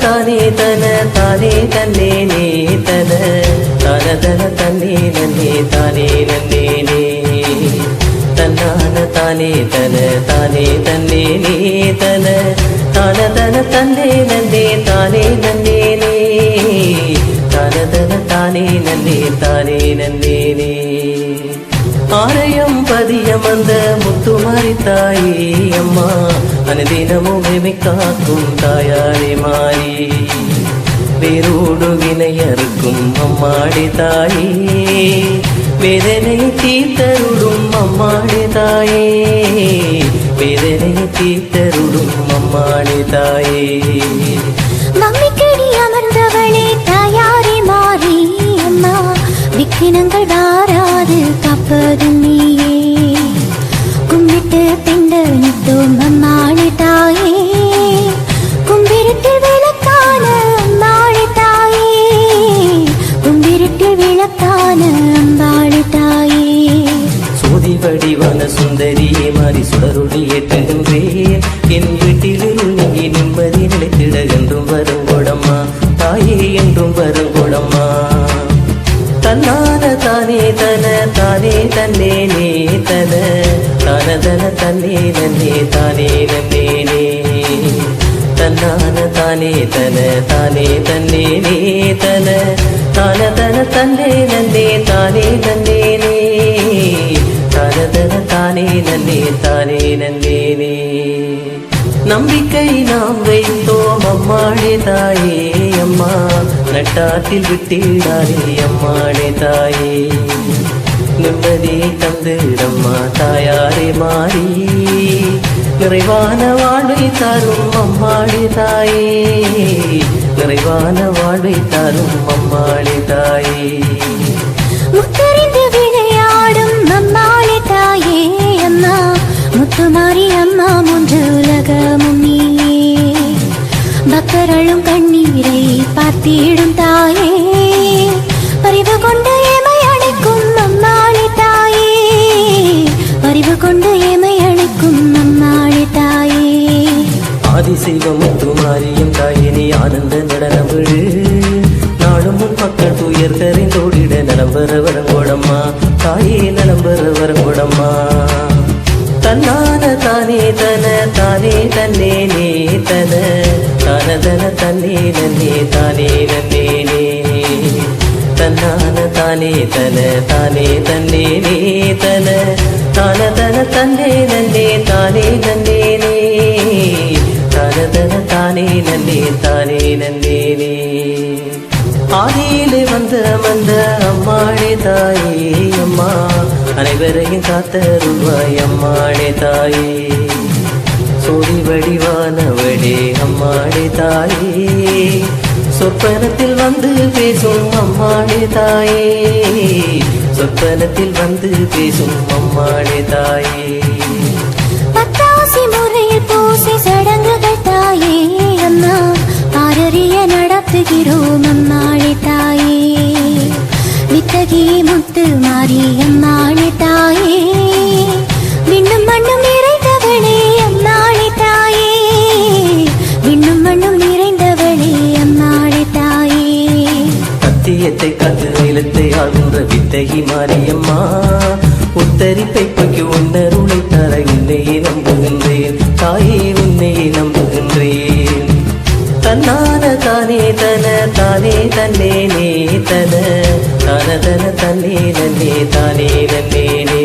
தானே தன தானே தன்னே நே தன தன தன தன்னே நன்னே தானே நன்னே நே தன்னான தானே தன தானே தன்னே நே தன தான தன தன்னே நன்னே தானே நன்னே நே தான தன தானே நன்னே தானே நன்னே நே ஆலயம் பதியம் அந்த முத்துமாரி தாயே அம்மா அனுதினமும் எமை காக்கும் தாயாரே மாறி வேரோடு வினையறுக்கும் அம்மாடி தாயே வேதனை தீர்த்தருடும் அம்மாடி தாயே வேதனை தீர்த்தருடும் அம்மாடி தாயே நம்பிக்கடி அமர்ந்தவளே தாயாரே மாறி அம்மா விக்கினங்கள் வாராது காப்பது நீயே கும்பிட்டு திண்டனித்தோம் அம்மாடி தாயே கும்பிருட்டு விளக்கான அம்மாடி தாயே கும்பிருட்டு விளக்கான அம்பாடி தாயே சோதி வடிவான சுந்தரியே மாறி சுடருடி ஏற்றுகின்றேன் என் வீட்டில் நீங்கி நிம்மதி நிலைத்திட என்றும் வருங்கொடம்மா தாயே என்றும் வருங்கொடம்மா தன்னான தானே தன தானே தன்னே நே தன தான தன தன்னே நன்னே தானே நன்னே நே தன்னான தானே தன தானே தன்னே நே தன தான தன தன்னே நன்னே தானே நன்னே நே தான தன தானே நன்னே தானே நன்னே நே நம்பிக்கை நாம் வைத்தோம் அம்மாடே தாயே அம்மா நட்டாத்தில் விட்டிடாரே அம்மாடே தாயே நிம்மதியை தந்துடம்மா தாயாரே மாறி நிறைவான வாழ்வை தரும் அம்மாடே தாயே நிறைவான வாழ்வை தரும் அம்மாடே தாயே முத்தறிந்து விளையாடும் அம்மாளே தாயே அம்மா முத்துமாரி அம்மா மூன்று உலகமும் நீயே பக்தர்களும் கண்ணீரை பார்த்திடும் தாயே பரிவு கொண்டு ஏமை அழைக்கும் அம்மாளே தாயே பரிவு கொண்டு ஏமை அழைக்கும் அம்மாளே தாயே ஆதிசைவ முத்துமாரியும் தாயே நீ ஆனந்த நடனம் விழு நாடும் முன் மக்கள் துயர் கரைந்தோடிட நலம் வர வரங்கோடம்மா தாயே நலம் வர வரங்கோடம்மா தன்னான தானே தன தானே தன்னே நே தன தான தன தன்னே நன்னே தானே நன்னே நே தன்னான தானே தன தானே தன்னே நே தன தான தன தன்னே நன்னே தானே நன்னே நே தான தன தானே நன்னே தானே நன்னே நே ஆதியிலே வந்த அம்மாடே தாயே அம்மா அனைவரையும் காத்தருள்வாய் அம்மாடே தாயே சோதி வடிவானவளே அம்மாடே தாயே சொற்பனத்தில் வந்து பேசும் அம்மாடே தாயே சொற்பனத்தில் வந்து பேசும் அம்மாடே தாயே பத்தாசி முறையில் பூசை சடங்குகள் தாயே அம்மா பாரறிய நடத்துகிறோம் அம்மாளே தாயே வித்தகி முத்து மாறி அம்மாளே தாயே விண்ணும் மண்ணும் நிறைந்தவளே அம்மாளே தாயே விண்ணும் மண்ணும் நிறைந்தவளே அம்மாளே தாயே சத்தியத்தை காத்து நிலத்தை ஆழ்கின்ற வித்தகி மாரியம்மா உத்தரிப்பை பற்றி உன்னருளை தர உன்னையே நம்புகின்றேன் தாயே உன்னையே நம்புகின்றேன் தன்னான தானே தன தானே தன்னே நே தன தான தன தன்னே நன்னே தானே நன்னே நே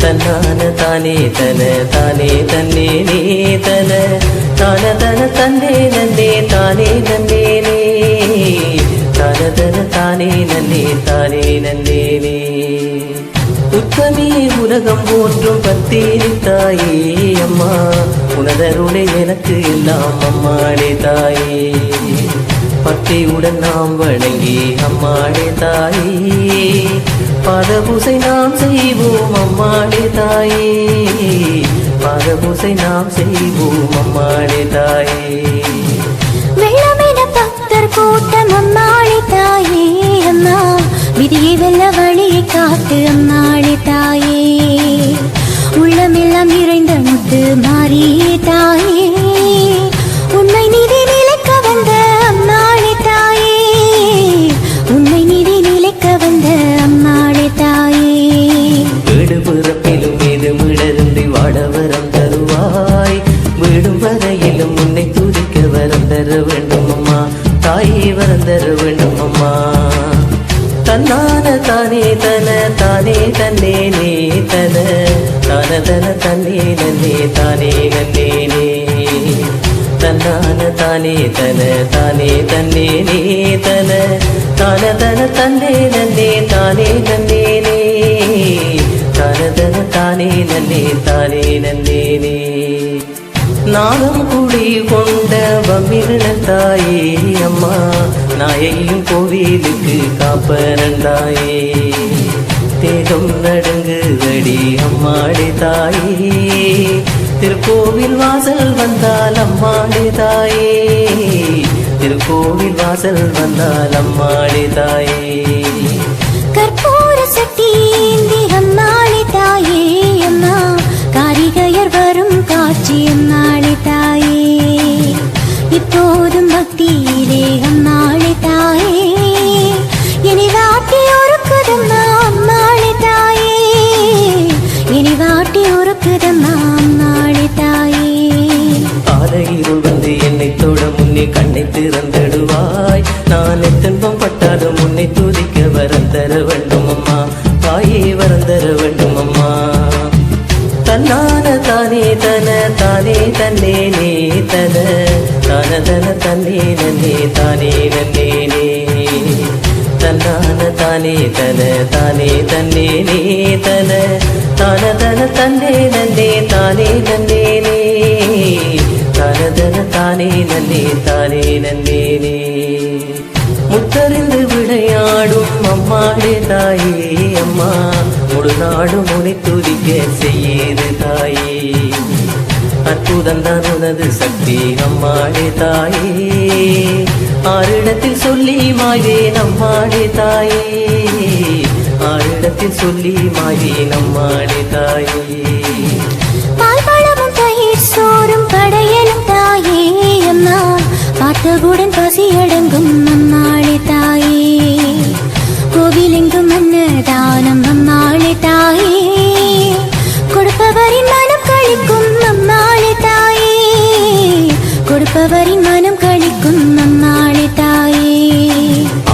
தன்னான தானே தன தானே தன்னே நே தன தான தன தன்னே நன்னே தானே நன்னே நே தான தன தானே நன்னே தானே நன்னே நே உத்தமே உலகம் போற்றும் பத்தினி தாயே அம்மா, உனதருளை எனக்கு எல்லாம் அம்மாடே தாயே. பக்தியுடன் நாம் வணங்கி அம்மாடே தாயே, பாதபூசை நாம் செய்வோம் அம்மாடே தாயே, பாதபூசை நாம் செய்வோம் அம்மாடே தாயே. வெள்ளமென பக்தர் கூட்டம் அம்மாளே தாயே அம்மா, விதியை வெல்ல வழியை காட்டு அம்மாளே தாயே. உள்ளமெல்லாம் நிறைந்த முத்து மாறியே தாயே, உண்மை நீதி நிலைக்க வந்த அம்மாளே தாயே, உண்மை நீதி நிலைக்க வந்த அம்மாளே தாயே. வீடு பிறப்பிலும் மீது மிடருந்தி வாட வரம் தருவாய், வீடும் வரையிலும் உன்னை துதிக்க வரம் தர வேண்டும் அம்மா தாயே, வரம் தர வேண்டும் அம்மா. தன்னான தானே தன தானே தன்னே நே தன தான தன தன்னே நன்னே தானே நன்னே நே. தன்னான தானே தன தானே தன்னே நே தன தான தன தன்னே நன்னே தானே நன்னே நே, தான தன தானே நன்னே தானே நன்னே நே. நாகம் குடி கொண்ட பம்பிருந்த தாயே அம்மா, நாயையும் கோவிலுக்கு காப்பரந்தாயே. தேகம் நடுங்குதடி அம்மாடே தாயே, திருக்கோவில் வாசல் வந்தால் அம்மாடே தாயே, திருக்கோவில் வாசல் வந்தால் அம்மாடே தாயே. கற்பூர சக்தி ஏந்தி அம்மாளே தாயே அம்மா, காரிகையர் வரும் காட்சி அம்மாளே தாயே. இப்போதும் பக்தியிலே அம்மாளே தாயே, இனி வாட்டி ஒருக்குதம்மா அம்மாளே தாயே, இனி வாட்டி ஒருக்குதம்மா அம்மாளே தாயே. ஆலையிருள் வந்து என்னை தொட முன்னே கண்ணை திறந்திடுவாய், நான் துன்பம் பட்டாலும் உன்னை துதிக்க வரம் தர வேண்டும் அம்மா தாயே, வரம் தர வேண்டும் அம்மா. தன்னான தானே தன தானே தன்னே நே தன தான தன தன்னே நன்னே தானே நன்னே நே. தன்னான தானே தன தானே தன்னே நே தன தான தன தன்னே நன்னே தானே நன்னே நே, தான தன தானே நன்னே தானே நன்னே நே. முத்தறிந்து விளையாடும் அம்மாடே தாயே அம்மா, முழு நாடு முனை துதிக்க செய்யது தாயே. அற்புதம் தான் உனது சக்தி அம்மாடே தாயே, ஆரிடத்தில் சொல்லி மாய்வேன் அம்மாடே தாயே, ஆரிடத்தில் சொல்லி மாய்வேன் அம்மாடே தாயே. பால்பழமும் தயிர் சோறும் படையலும் தாயே அம்மா, பார்த்தவுடன் பசியடங்கும் அம்மாளே தாயே. கோவிலெங்கும் அன்னதானம் அம்மாளே தாயே, கொடுப்பவரின் மனம் கழிக்கும் அம்மாளே தாயே, கொடுப்பவரின் மனம் கழிக்கும் அம்மாளே தாயே.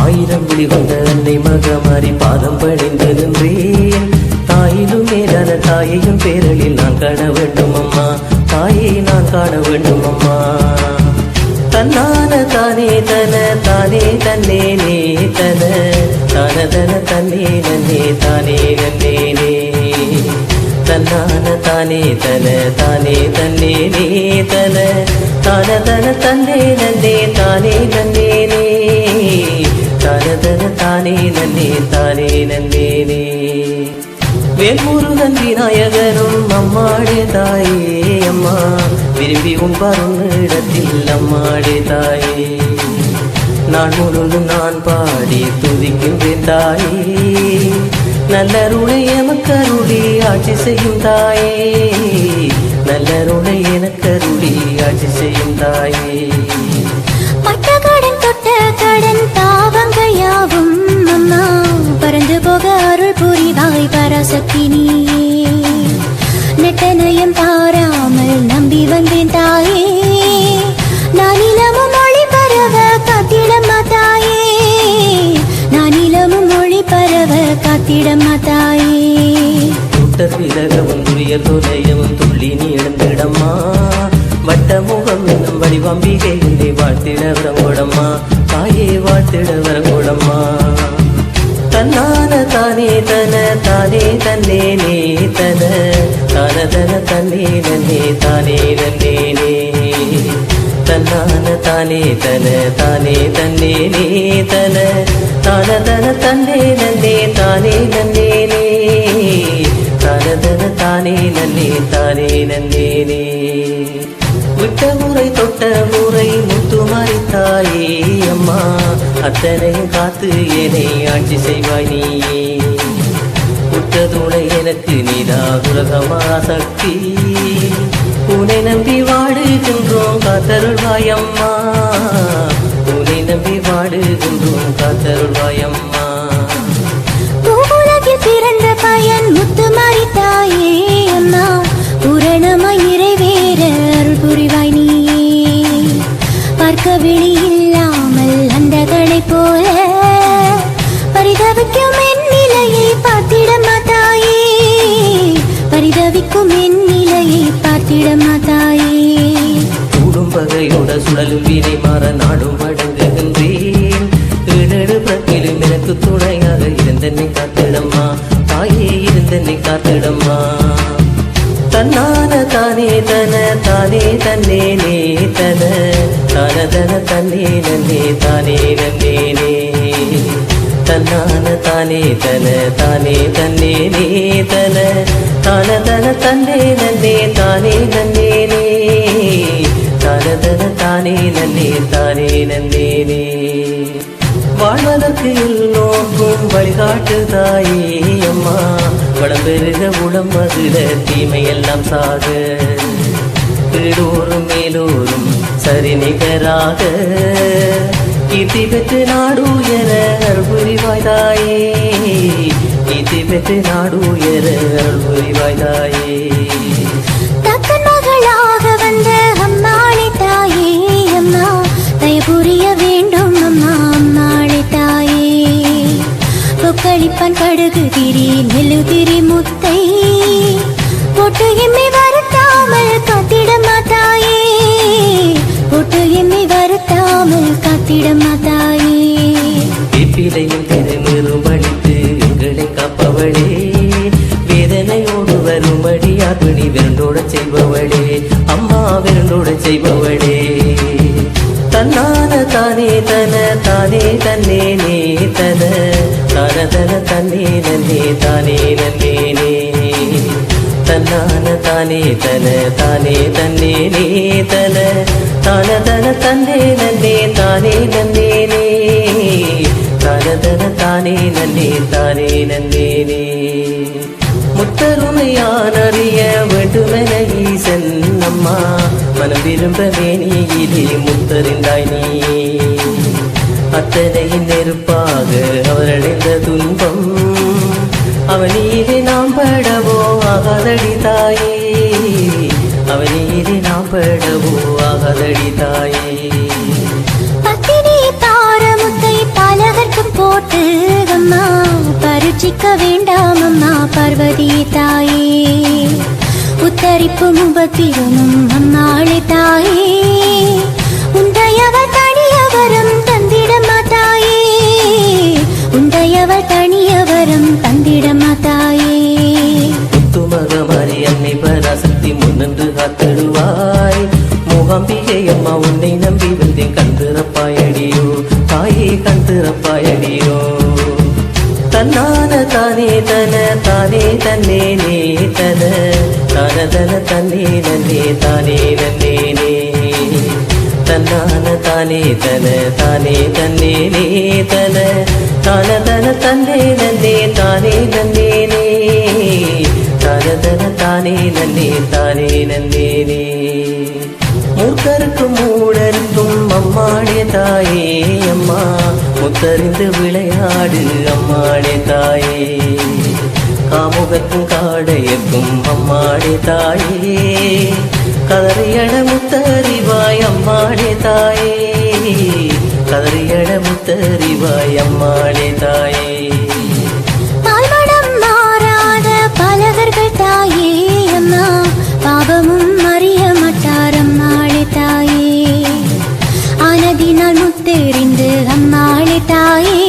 ஆயிரம் விழி வந்த அன்னை மகமாரி பாதம் பணிந்து நின்றேன், தாயிலும் மேலான தாயையும் பேரலில் நான் காண வேண்டும் அம்மா தாயை, நான் காண வேண்டும் அம்மா. தன்னான தானே தன தானே தன்னே நே தன தான தன தன்னே நன்னே தானே நன்னே நே. தன்னான தானே தன தானே தன்னே நே தன தான தன தன்னே நன்னே தானே நன்னே நே, தான தன தானே நன்னே தானே நன்னே நே. வேல்முருகன் விநாயகனும் அம்மாடே தாயே அம்மா, விரும்பி உண்பாரும் இடத்தில் அம்மாடே தாயே. நான் முழுதும் நான் பாடி துதிக்கின்றேன் தாயே, நல்லருளை எமக்கருளி ஆட்சி செய்யும் தாயே, நல்லருளை எனக்கருளி ஆட்சி செய்யும் தாயே. பட்டகடன் தொட்ட கடன் பாவங்கள் யாவும் அம்மா, பறந்து போக அருள் புரிவாய் பராசக்தி நீயே. நெட்டநயம் பாராமல் நம்பி வந்தேன் தாயே, நானிலமும் மொழி பரவ காத்திடம்மா தாயே, நானிலமும் மொழி பரவ காத்திடம்மா தாயே. கூட்டர் விலகவும் துரியர் துணையவும் துள்ளி நீ எழுந்திடம்மா, வட்டமுகம் என்னும் வடிவம்பிகை உன்னை வாழ்த்திட வரங்கோடம்மா தாயே, வாழ்த்திட வரங்கோடம்மா. தன்னான தானே தன தானே தன்னே நே தன தனதன தன்னே நன்னே தானே நன்னே நே தன்னான தானே தன தானே தன்னே நே தன தனதன தன்னே நன்னே தானே நன்னே நே தனதன தானே நன்னே தானே நன்னே நே விட்ட முறை தொட்ட முறை முத்து மறித்தாயே அம்மா அத்தனையும் காத்து என்னை ஆட்சி செய்வாய் நீயே உற்றதுணை எனக்கு நீதா உலகமா சக்தி உன்னை நம்பி வாடுகின்றோம் காத்தருள்வாய் அம்மா உன்னை நம்பி வாடுகின்றோம் காத்தருள்வாய் அம்மா பூவுலகில் பிறந்த பயன் முத்து மறித்தாயே அம்மா பூரணமாய் நிறைவேற அருள் புரிவாய் நீயே பார்க்க விழி இல்லாமல் அந்த கடை போல பரிதவிக்கும் என் நிலையை பார்த்திட மாட்டாயே பரிதவிக்கும் என் நிலையை பார்த்திட மாட்டாயே கூடும் பகையோட சுழலும் வீரை மாற நாடும் வழங்குகின்றேன் ஏழு பிறப்பிலும் எனக்கு துணையாக இருந்தென்னை காத்திடம்மா தாயே இருந்தென்னை காத்திடம்மா தன்னான தானே தன தானே தன்னே நே தன தனதன தன்னே நன்னே தானே நன்னே நே தன்னான தானே தன தானே தன்னே நே தன தனதன தன்னே நன்னே தானே நன்னே நே தனதன தானே நன்னே தானே நன்னே நே வாழ்வதற்கு எல்லோருக்கும் வழிகாட்டு தாயே அம்மா வளம் பெருக உடம்பதுல தீமையெல்லாம் சாக கீழோரும் மேலோரும் சரி நிகராக கீர்த்தி பெற்று நாடு என அருள் புரிவாய் தாயே கீர்த்தி பெற்று நாடு என அருள் புரிவாய் தாயே தக்கன் மகளாக வந்த அம்மாளே தாயே அம்மா தய புரிய வேண்டும் அம்மா அம்மாளே தாயே பொக்களிப்பான் கடுகு திரி நெல்லு திரி முத்தை போட்டு எம்மை வருத்தாமல் காத்திட மாட்டாயே போட்டு எம்மை வருத்தாமல் காத்திட மாட்டாயே பிப்பிலையும் திருநீரும் அடித்து எங்களை காப்பவளே வேதனையோடு வரும்படி அக்னி விரண்டோட செய்பவளே அம்மா விரண்டோட செய்பவளே தன்னான தானே தன தானே தன்னே நே தன தனதன தன்னே நன்னே தானே நன்னே நே தன்னான தானே தன தானே தன்னே நே தன தனதன தன்னே நன்னே தானே நன்னே நே தனதன தானே நன்னே தானே நன்னே நே முத்தருமையானறிய வேண்டுமென ஈசன் அம்மா மனம் விரும்ப வேணியிலே முத்தறிந்தாய் நீ அத்தனையின் நெருப்பாக அவரடைந்த துன்பம் அவனீரே நாம் படவோ ஆகாதடி தாயே அவனீரே நாம் படவோ ஆகாதடி தாயே பத்தினி தாரமுத்தை பலகர்க்கும் போட்டு அம்மா பரிச்சிக்க வேண்டாம் அம்மா பார்வதி தாயே உத்தரிப்பும் உபத்திரமும் அம்மாளே தாயே உந்தையவர் தனியவரம் தந்திட மாட்டாயே உந்தையவர் தனியவரம் தந்திட மாட்டாயே முத்துமகமாரி அன்னை பராசக்தி முன்னன்று காத்திடுவாய் மூகாம்பிகை அம்மா உன்னை நம்பி வந்தேன் கண் திறப்பாயடியோ தாயே கண் திறப்பாயடியோ தன்னான தானே தன தானே தன்னே நே தன தனதன தன்னே நன்னே தானே நன்னே நே தன்னான தானே தன தானே தன்னே நே தன தனதன தன்னே நன்னே தானே நன்னே நே தனதன தானே நன்னே தானே நன்னே நே மூர்க்கருக்கும் மூடருக்கும் அம்மாளே தாயே அம்மா முத்தறிந்து விளையாடு அம்மாளே தாயே காமுகத்தும் காடையக்கும் அம்மாளே தாயே கதறியட முத்தறிவாய் அம்மாளே தாயே கதறியட முத்தறிவாய் அம்மாளே தாயே பால்மணம் மாறாத பலகர்கள் தாயே அம்மா பாவமும் அறிய மாட்டார் அம்மாளே தாயே ஆனதினால் முத்தெறிந்து அம்மாளே தாயே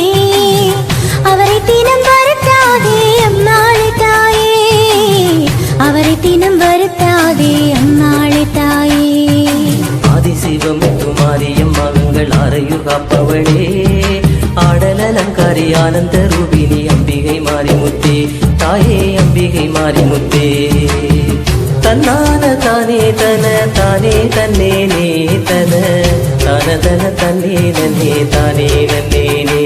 அவரை தின ஆனந்த ரூபினி அம்பிகை மாரிமுத்தே தாயே அம்பிகை மாரிமுத்தே தன்னான தானே தன தானே தன்னே நே தன தான தன தன்னே நன்னே தானே நன்னே நே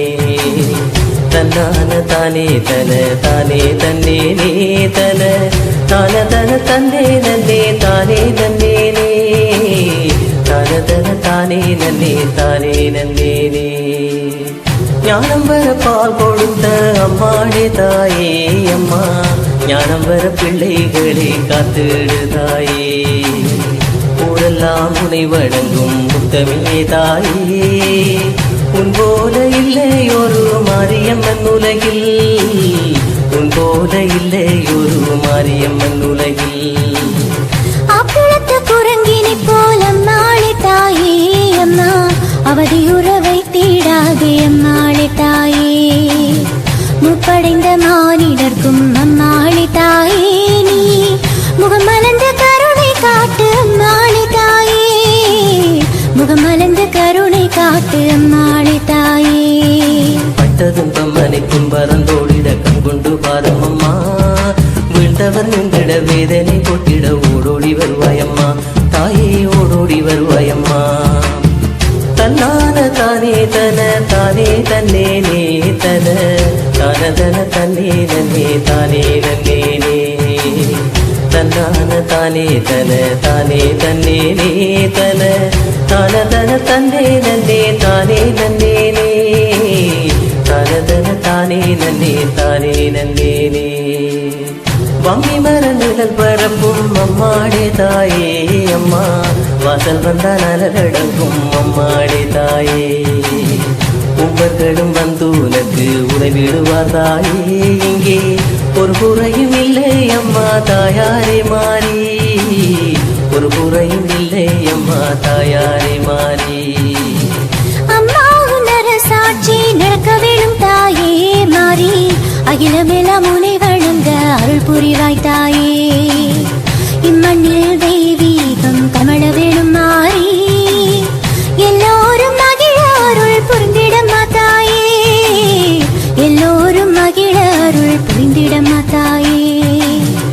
தன்னான தானே தன தானே தன்னே நே தன தான தன தன்னே நன்னே தானே நன்னே நே தான தன தானே நன்னே தானே நன்னே நே ஞானம் வர பால் கொடுத்த அம்மாடே தாயே அம்மா ஞானம் வர பிள்ளைகளை காத்திடுதாயே ஊரெல்லாம் உனை வழங்கும் முத்தமிழே தாயே உன் போல இல்லை ஒரு மாரியம்மன் உலகில் உன் போல இல்லை ஒரு மாரியம்மன் உலகில் அப்பளத்து குரங்கினை போல அம்மாளே தாயே அம்மா அவதியுற வைத்திடாதே அம்மாளே தாயே முப்படைந்த மானிடர்க்கும் அம்மாளே தாயே நீ முகமலர்ந்த கருணை காட்டு அம்மாளே தாயே முகமலர்ந்த கருணை காட்டு அம்மாளே தாயே பட்டதும் தம்மனைக்கும் பரந்தோடிட கண்கொண்டு பாரும் அம்மா வீழ்ந்தவர் நின்றிட வேதனை கொட்டிட ஓடோடி வருவாயம்மா தாயே ஓடோடி வருவாயம்மா தன்னான தானே தன தானே தன்னே நே தன தான தன தன்னே நன்னே தானே நன்னே நே தன்னான தானே தன தானே தன்னே நே தன தான தன தன்னே நன்னே தானே நன்னே நே தான தன தானே நன்னே தானே நன்னே நே வம்மி மர நிழல் பரப்பும் அம்மாடே தாயே அம்மா வாசல் வந்தால் அலரடங்கும் அம்மாடே தாயே உம்பர்களும் வந்து உனக்கு உதவிடுவார் தாயே இங்கே ஒரு குறையும் இல்லை அம்மா தாயாரே மாறி ஒரு குறையும் இல்லை அம்மா தாயாரே மாறி அம்மா உன்னர சாட்சி நடக்க வேணும் தாயே மாறி அகிலமெல்லாம் உனை வணங்க அருள் புரிவாய் தாயே இம்மண்ணில் தெய்வீகம் கமழ வேணும் மாறி எல்லோரும் மகிழ அருள் புரிந்திடம்மா தாயே எல்லோரும் மகிழ அருள் புரிந்திடம்மா தாயே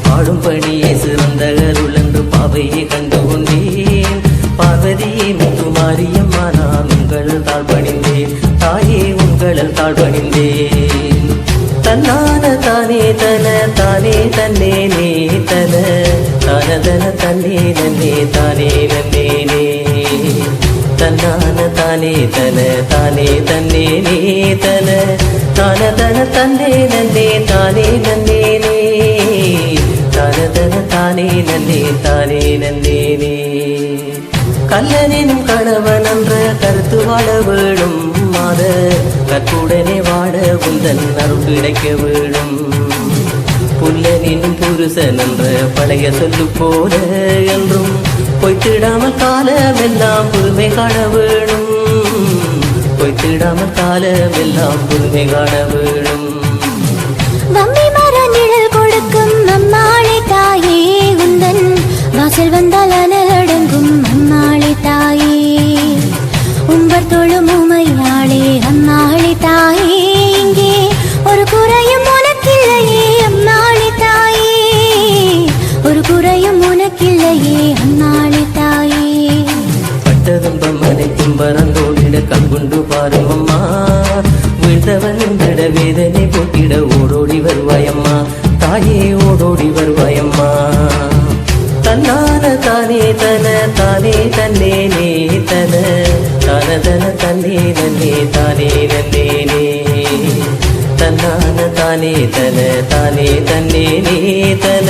பாடும் பணியே சிறந்த அருள் என்று பாவையை கண்டு கொண்டேன் பார்வதியே முத்து மாரியம்மா நான் உங்கள் தாழ் பணிந்தேன் தாயே உங்கள் தாழ் பணிந்தேன் தன்னான தானே தன தானே தன்னே நே தன தான தன தன்னே நன்னே தானே நன்னே நே தன்னான தானே தன தானே தன்னே நே தன தான தன தன்னே நன்னே தானே நன்னே நே தான தன தானே நன்னே தானே நன்னே நே கல்லனினும் கணவன் என்ற கருத்து வாழ வேணும் மாத கற்புடனே வாழ உந்தன் அருள் கிடைக்க வேணும் புல்லனினும் புருஷன் என்ற பழைய சொல்லு போல என்றும் பொய்த்திடாமல் காலமெல்லாம் புதுமை காண வேணும் பொய்த்திடாமல் காலமெல்லாம் புதுமை காண வேணும் வம்மி மர நிழல் கொடுக்கும் அம்மாளே தாயே உந்தன் வாசல் வந்தால் அனலடங்கும் அம்மாளே தாயே உம்பர் தொழும் உமையாளே அம்மாளே தாயே இங்கே ஒரு குறையும் உனக்கில்லையே அம்மாளே தாயே ஒரு குறையும் உனக்கில்லையே அம்மாளே தாயே பட்டதும் பம்மனைக்கும் பரந்தோடிட கண்கொண்டு பாரும் அம்மா வீழ்ந்தவன் நின்றிட வேதனை போக்கிட ஓடோடி வருவாயம்மா தாயே ஓடோடி வருவாயம்மா தன்னான தானே தன தானே தன்னே நே தன தான தன தன்னே நன்னே தானே நன்னே நே தன்னான தானே தன தானே தன்னே நே தன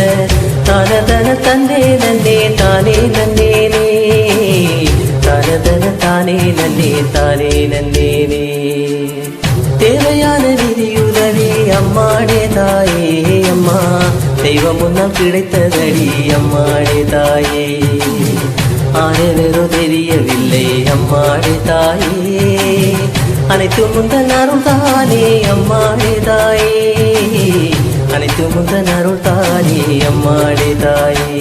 தான தன தன்னே நன்னே தானே நன்னே நே தான தன தானே நன்னே தானே நன்னே நே தேவையான நிதியுதவி அம்மாடே தாயே அம்மா தெய்வம் முன்னால் கிடைத்ததடி அம்மாடே தாயே ஆனவரோ தெரியவில்லை அம்மாடே தாயே அனைத்து முந்தன் அருள் தானே அம்மாடே தாயே அனைத்து முந்தன் அருள் தானே அம்மாடே தாயே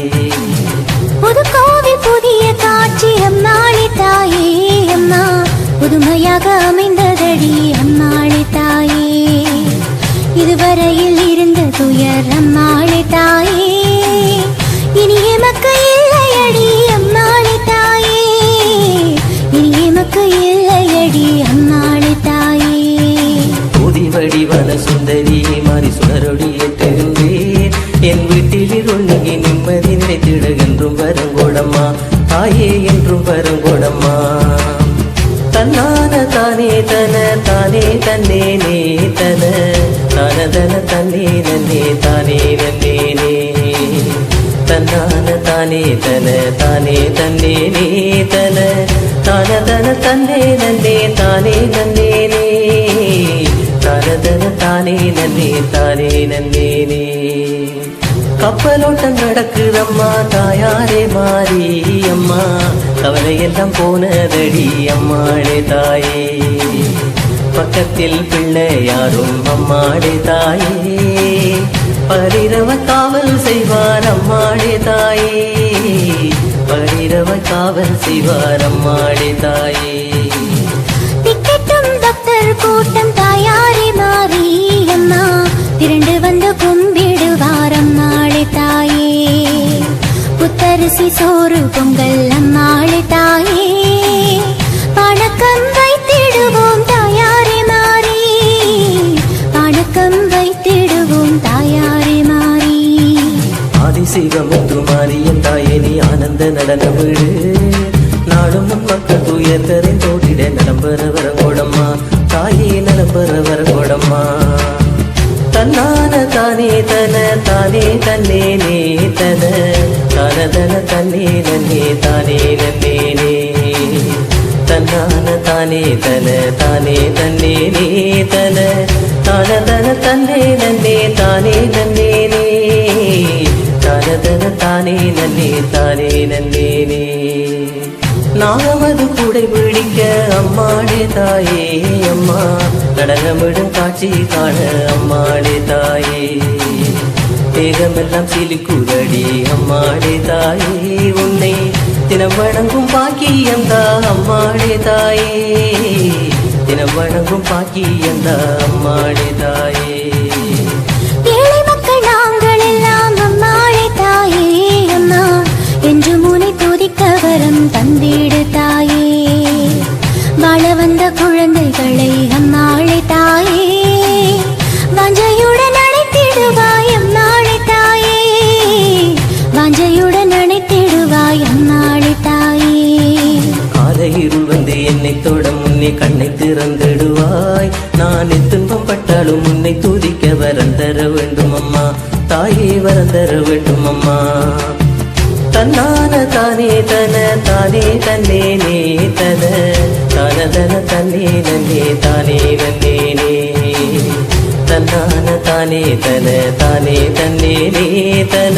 புது கோவில் புதிய காட்சி அம்மாளே தாயே அம்மா புதுமையாக அமைந்ததடி அம்மாளே தாயே இதுவரையில் இருந்த துயர் அம்மாளே தாயே இனி எமக்கு இல்லையடி அம்மாளே தாயே இனி எமக்கு இல்லையடி அம்மாளே தாயே புதி வடிவன சுந்தரி மாறி சுடரொடி ஏற்றிருந்தேன் என் வீட்டில் இருள் நீங்கி நிம்மதி நினைத்திட என்றும் வருங்கோடம்மா தாயே என்றும் வருங்கோடம்மா தன்னான தானே தன தானே தன்னே நே தன தனதன தன்னே நன்னே தானே நன்னே நே தன்னான தானே தன தானே தன்னே நே தன தனதன தன்னே நன்னே தானே நன்னே நே தனதன தானே நன்னே தானே நன்னே நே கப்பலோட்டம் நடக்குதம்மா தாயாரே மாறி அம்மா கவலையெல்லாம் போனதடி அம்மாளே தாயே பக்கத்தில் பிள்ளை யாரும் அம்மாளே தாயே பரிரவ காவல் செய்வார் அம்மாளே தாயே பரிரவ காவல் செய்வார் அம்மாளே தாயே திக்கட்டும் பக்தர் கூட்டம் தாயாரே மாறி அம்மா திரண்டு வந்து கும்பிடுவார் அம்மாளே தாயே புத்தரிசி சோறு பொங்கல் அம்மாளே தாயே வணக்கம் வைத்திடுவோம் தாயாரே மாறி வணக்கம் வைத்திடுவோம் தாயாரே மாறி ஆதிசிவமுத்து மாரியன் தாயே நீ ஆனந்த நடன வீடு நாடும் முன் மக்கள் துயர்கரை தோட்டிட நலம்பெற வரங்கோடம்மா தாயே நலம்பெற வரங்கோடம்மா தன்னான தானே தன தானே தன்னே நே தன தனதன தன்னே நன்னே தானே நன்னே நே தன்னான தானே தன தானே தன்னே நே தன தனதன தன்னே நன்னே தானே நன்னே நே தனதன தானே நன்னே தானே நன்னே நே நாமது கூடை பிடிக்க அம்மாளே தாயே அம்மா நடனமிடும் காட்சி காண அம்மாளே தாயே தேகமெல்லாம் சிலிக்குதடி அம்மாளே தாயே உன்னை தினம் வணங்கும் பாக்கியந்தா அம்மாளே தாயே தினம் வணங்கும் பாக்கியந்தா அம்மாளே தாயே ஏழை மக்கள் நாங்கள் எல்லாம் அம்மாளே தாயே அம்மா என்று முனை துதிக்க வரம் தந்திடு தாயே வாழ வந்த குழந்தைகளை அம்மாளே தாயே வாஞ்சையுடன் அழைத்திடுவாய் அம்மாளே தாயே வாஞ்சையுடன் அழைத்திடுவாய் அம்மாளே தாயே காலையிருள் வந்து என்னை தொட முன்னே கண்ணை திறந்திடுவாய் நான் துன்பம் பட்டாலும் உன்னை துதிக்க வரம் தர வேண்டும் அம்மா தாயே வரம் தர வேண்டும் அம்மா தன்னான தானே தன தானே தன்னே நே தன தனதன தன்னே நன்னே தானே நன்னே நே தன்னான தானே தன தானே தன்னே நே தன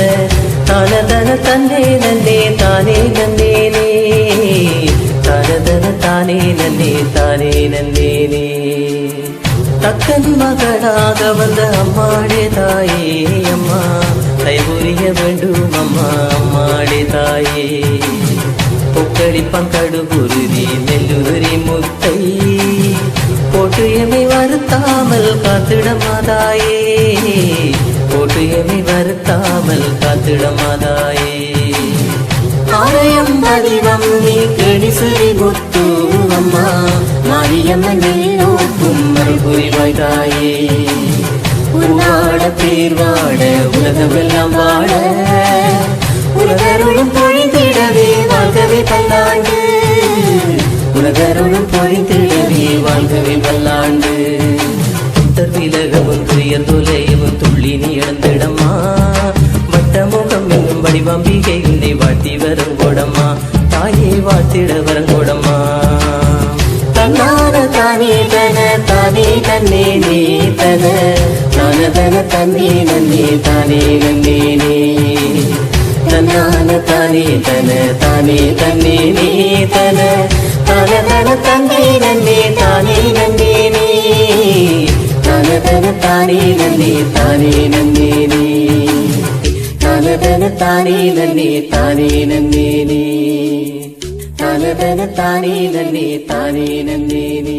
தனதன தன்னே நன்னே தானே நன்னே நே தனதன தானே நன்னே தானே நன்னே நே தக்கன் மகளாக வந்த அம்மாளே தாயே அம்மா கைபுரிய வேண்டும் அம்மா அம்மாளே தாயே பொக்களிப்பம் கடுகுருதி நெல்லுரி முத்தை போட்டு எமை வருத்தாமல் காத்திடமாதாயே போட்டு எமை வருத்தாமல் காத்திடமாதாயே ஆலயம் பதிவம் நீ கணிசரி முத்து அம்மா மாரியம்மனில் நோக்கும் அருள் புரிவாய் தாயே உருவாட பேர் வாட உலகமெல்லாம் வாட உலகருளும் பொழிந்திடவே வாழ்கவே பல்லாண்டு உலகருளும் பொழிந்திடவே வாழ்கவே பல்லாண்டு புத்தர் விலகவும் துயர் தொலையவும் துள்ளி நீ இழந்திடம்மா வட்டமுகம் என்னும் வடிவம்பிகை உன்னை வாழ்த்தி வரங்கோடம்மா தாயே வாழ்த்திட வரங்கோடம்மா தன்னான தானே தன தானே தன்னே நே தன தனதன தன்னே நன்னே தானே நன்னே நே தன்னான தானே தன தானே தன்னே நே தன தனதன தன்னே நன்னே தானே நன்னே நே தனதன தானே நன்னே தானே நன்னே நே தனதன தானே நன்னே தானே நன்னே நே தனதன தானே நன்னே தானே நன்னே நே